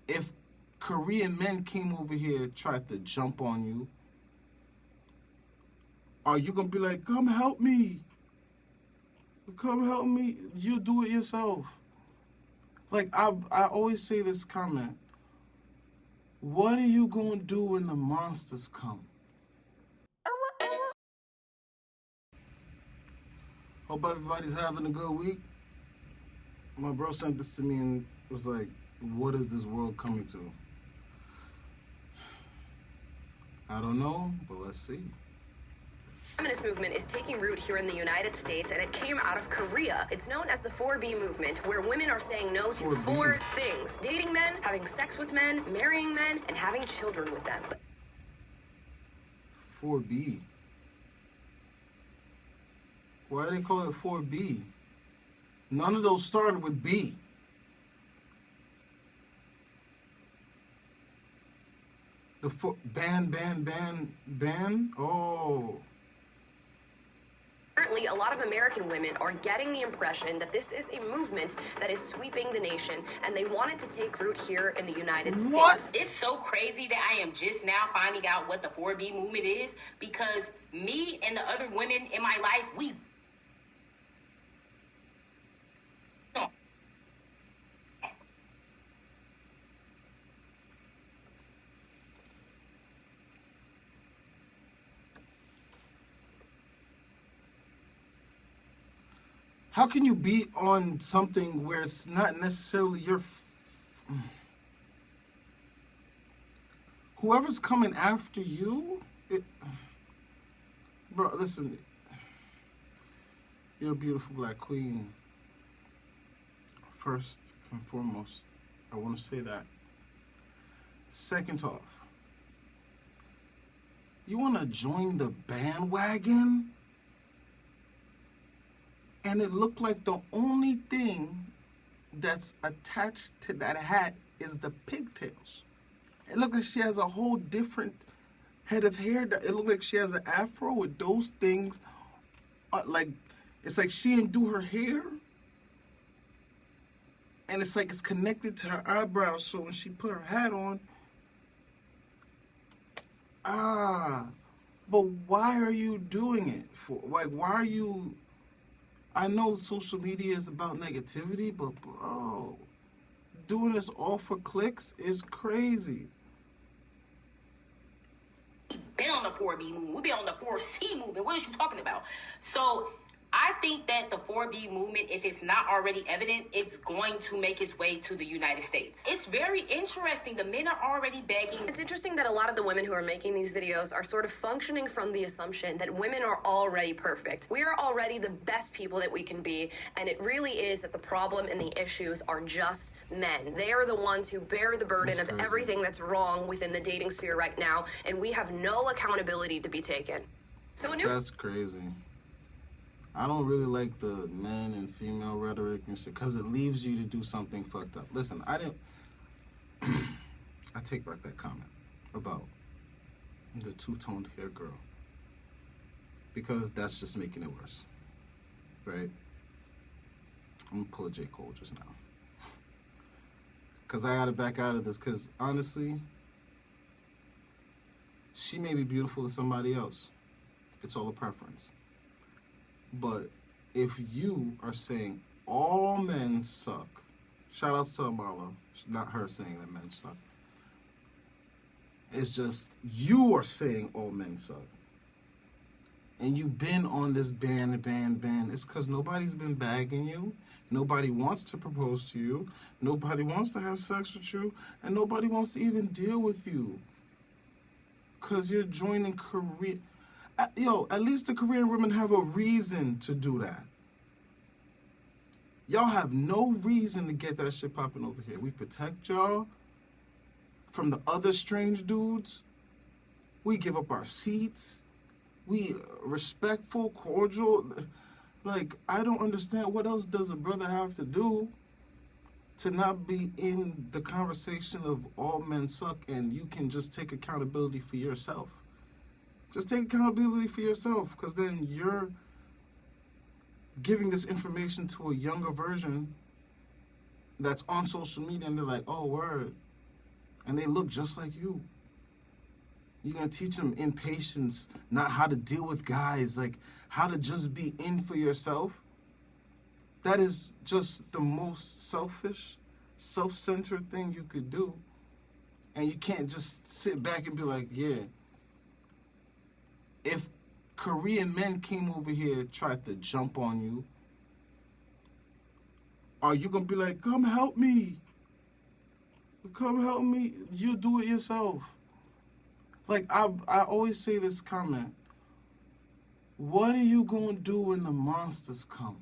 If Korean men came over here, tried to jump on you, are you going to be like, come help me? Come help me. You do it yourself. Like, I always say this comment. What are you going to do when the monsters come? Hope everybody's having a good week. My bro sent this to me and was like, what is this world coming to? I don't know, but let's see. The feminist movement is taking root here in the United States, and it came out of Korea. It's known as the 4B movement, where women are saying no to 4 things: dating men, having sex with men, marrying men, and having children with them. 4B. Why do they call it 4B? None of those started with B. The ban. Oh. Currently, a lot of American women are getting the impression that this is a movement that is sweeping the nation, and they want it to take root here in the United States. What? It's so crazy that I am just now finding out what the 4B movement is, because me and the other women in my life, we How can you be on something where it's not necessarily your... Whoever's coming after you... Bro, listen. You're a beautiful black queen. First and foremost, I want to say that. Second off, you want to join the bandwagon? And it looked like the only thing that's attached to that hat is the pigtails. It looked like she has a whole different head of hair. It looked like she has an afro with those things. Like, it's like she didn't do her hair. And it's like it's connected to her eyebrows. So when she put her hat on, but why are you doing it for? Like, why are you... I know social media is about negativity, but bro, doing this all for clicks is crazy. been on the 4B movement. We've been on the 4C movement. What are you talking about? So I think that the 4B movement, if it's not already evident, it's going to make its way to the United States. It's very interesting. The men are already begging. It's interesting that a lot of the women who are making these videos are sort of functioning from the assumption that women are already perfect. We are already the best people that we can be, and it really is that the problem and the issues are just men. They are the ones who bear the burden of everything that's wrong within the dating sphere right now, and we have no accountability to be taken. So That's crazy. I don't really like the men and female rhetoric and shit because it leaves you to do something fucked up. Listen, I take back that comment about the two-toned hair girl because that's just making it worse, right? I'm gonna pull a J. Cole just now because I gotta back out of this because honestly, she may be beautiful to somebody else. It's all a preference. But if you are saying all men suck, shout outs to Amala, not her saying that men suck. It's just you are saying all men suck. And you've been on this ban. It's because nobody's been bagging you. Nobody wants to propose to you. Nobody wants to have sex with you. And nobody wants to even deal with you. Because you're joining Korea. At least the Korean women have a reason to do that. Y'all have no reason to get that shit popping over here. We protect y'all from the other strange dudes. We give up our seats. We respectful, cordial. Like, I don't understand. What else does a brother have to do to not be in the conversation of all men suck and you can just take accountability for yourself? Just take accountability for yourself, because then you're giving this information to a younger version that's on social media, and they're like, oh, word, And they look just like you. You're going to teach them impatience, not how to deal with guys, like how to just be in for yourself. That is just the most selfish, self-centered thing you could do. And you can't just sit back and be like, yeah. If Korean men came over here and tried to jump on you, are you going to be like, come help me? Come help me. You do it yourself. Like, I always say this comment. What are you going to do when the monsters come?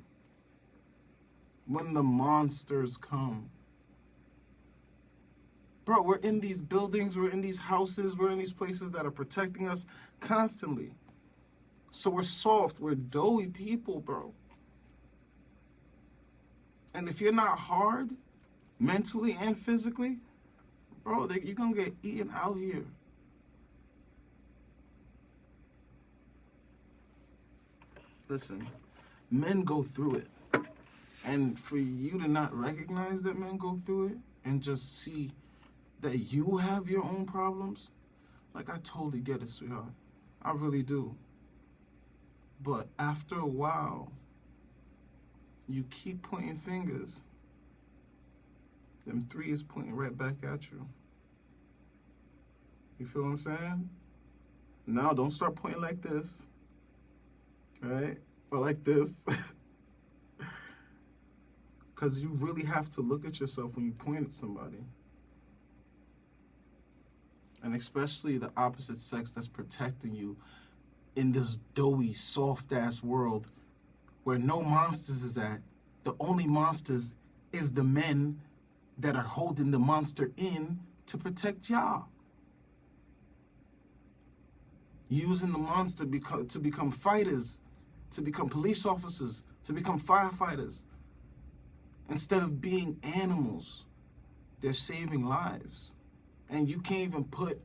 When the monsters come. Bro, we're in these buildings, we're in these houses, we're in these places that are protecting us constantly. So we're soft, we're doughy people, bro. And if you're not hard, mentally and physically, bro, you're going to get eaten out here. Listen, men go through it. And for you to not recognize that men go through it and just see that you have your own problems, like, I totally get it, sweetheart. I really do. But after a while, you keep pointing fingers, them three is pointing right back at you. You feel what I'm saying? Now, don't start pointing like this, right? Or like this. Because you really have to look at yourself when you point at somebody. And especially the opposite sex that's protecting you in this doughy, soft-ass world where no monsters is at. The only monsters is the men that are holding the monster in to protect y'all. Using the monster to become fighters, to become police officers, to become firefighters. Instead of being animals, they're saving lives. And you can't even put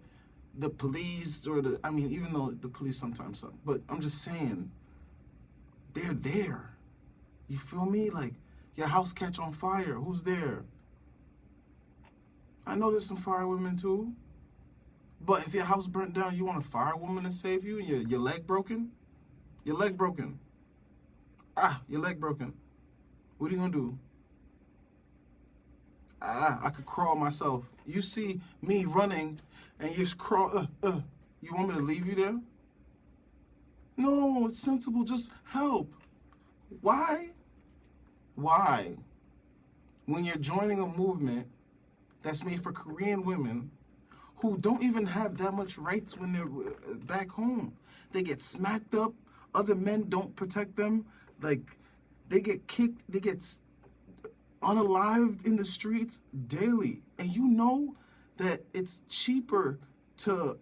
the police or even though the police sometimes suck, but I'm just saying, they're there. You feel me? Like, your house catch on fire. Who's there? I know there's some firewomen too. But if your house burnt down, you want a firewoman to save you and your leg broken? Your leg broken. Your leg broken. What are you going to do? I could crawl myself. You see me running and you just crawl. You want me to leave you there? No, it's sensible. Just help. Why? Why? When you're joining a movement that's made for Korean women who don't even have that much rights when they're back home. They get smacked up. Other men don't protect them. Like, they get kicked. They get unalived in the streets daily. And you know that it's cheaper to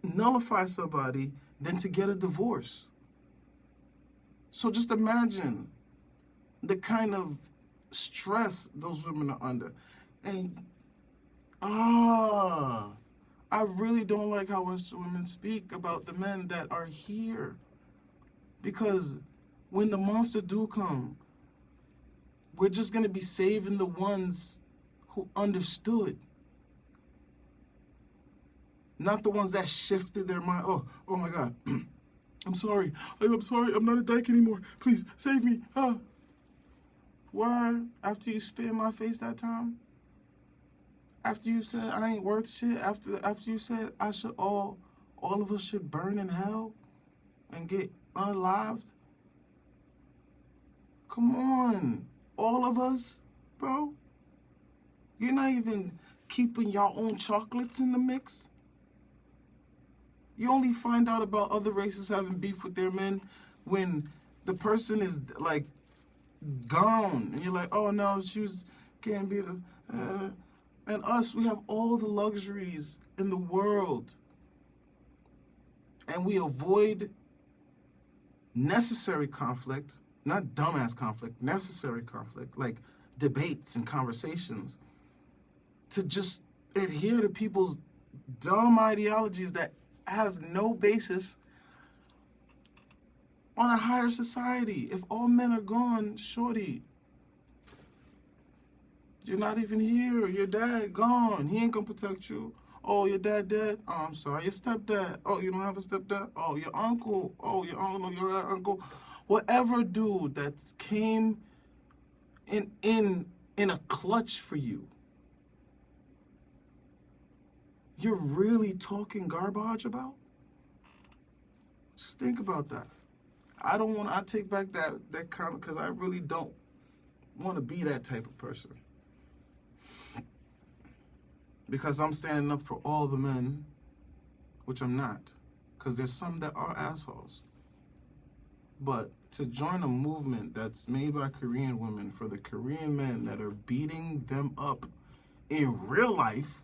nullify somebody than to get a divorce. So just imagine the kind of stress those women are under. And, I really don't like how Western women speak about the men that are here. Because when the monster do come, we're just going to be saving the ones who understood. Not the ones that shifted their mind. Oh my God. I'm sorry. I'm sorry. I'm not a dyke anymore. Please, save me. Why? After you spit in my face that time? After you said I ain't worth shit? After you said I should all of us should burn in hell and get unalived? Come on. All of us, bro? You're not even keeping your own chocolates in the mix? You only find out about other races having beef with their men when the person is, like, gone. And you're like, oh, no, can't be the... And us, we have all the luxuries in the world. And we avoid necessary conflict, not dumbass conflict, necessary conflict, like debates and conversations, to just adhere to people's dumb ideologies that have no basis on a higher society. If all men are gone, shorty, you're not even here. Your dad gone. He ain't gonna protect you. Oh, your dad dead? Oh, I'm sorry. Your stepdad? Oh, you don't have a stepdad? Oh, your uncle? Oh, your uncle? Your uncle? Whatever dude that came in a clutch for you, you're really talking garbage about? Just think about that. I take back that comment because I really don't want to be that type of person. Because I'm standing up for all the men, which I'm not. Because there's some that are assholes. But to join a movement that's made by Korean women for the Korean men that are beating them up in real life,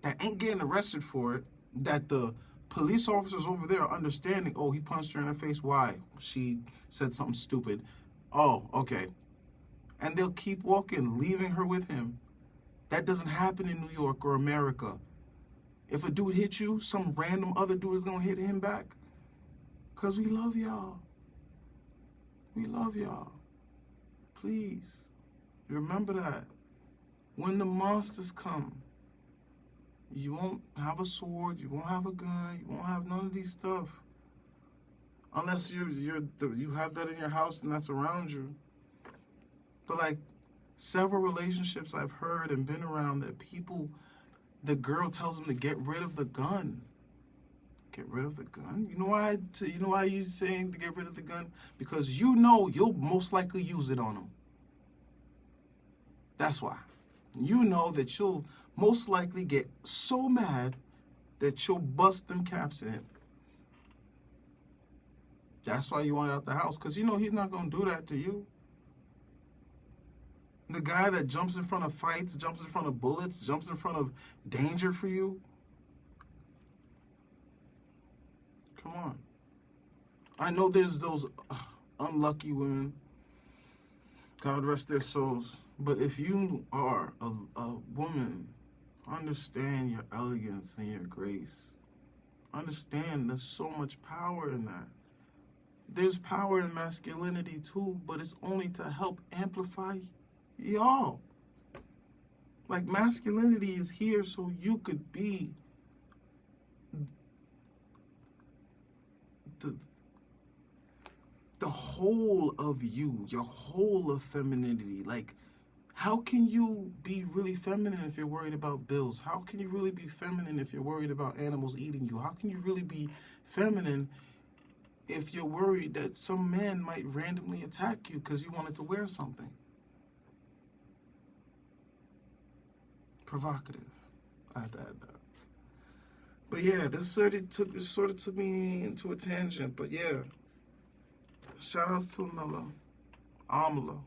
that ain't getting arrested for it, that the police officers over there are understanding, oh, he punched her in the face. Why? She said something stupid. Oh, okay. And they'll keep walking, leaving her with him. That doesn't happen in New York or America. If a dude hits you, some random other dude is going to hit him back. Because we love y'all. We love y'all. Please, remember that. When the monsters come, you won't have a sword, you won't have a gun, you won't have none of these stuff. Unless you have that in your house and that's around you. But like several relationships I've heard and been around that people, the girl tells them to get rid of the gun. Get rid of the gun? You know why you're saying to get rid of the gun? Because you know you'll most likely use it on them. That's why. You know that you'll most likely get so mad that you'll bust them caps in. That's why you want it out the house, because you know he's not going to do that to you. The guy that jumps in front of fights, jumps in front of bullets, jumps in front of danger for you. Come on. I know there's those unlucky women. God rest their souls. But if you are a woman, understand your elegance and your grace. Understand there's so much power in that. There's power in masculinity too, but it's only to help amplify y'all. Like masculinity is here so you could be the whole of you, your whole of femininity. Like, how can you be really feminine if you're worried about bills? How can you really be feminine if you're worried about animals eating you? How can you really be feminine if you're worried that some man might randomly attack you because you wanted to wear something? Provocative. I had to add that. But yeah, this sort of took me into a tangent. But yeah, shout outs to Amala.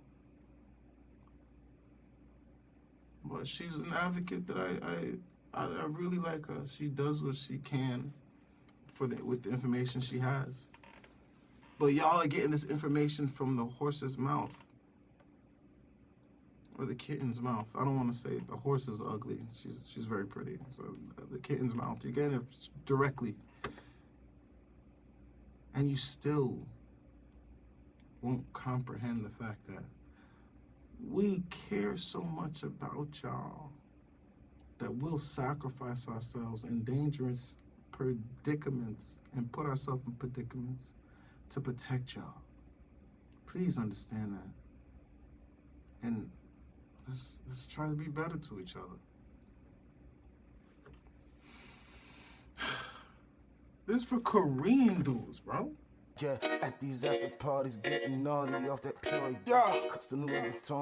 But she's an advocate that I really like her. She does what she can with the information she has. But y'all are getting this information from the horse's mouth. Or the kitten's mouth. I don't want to say the horse is ugly. She's very pretty. So the kitten's mouth. You're getting it directly. And you still won't comprehend the fact that we care so much about y'all that we'll sacrifice ourselves in dangerous predicaments and put ourselves in predicaments to protect y'all. Please understand that. And let's try to be better to each other. This is for Korean dudes, bro. Yeah, at these after parties, getting naughty off that pure, yeah. Cause the new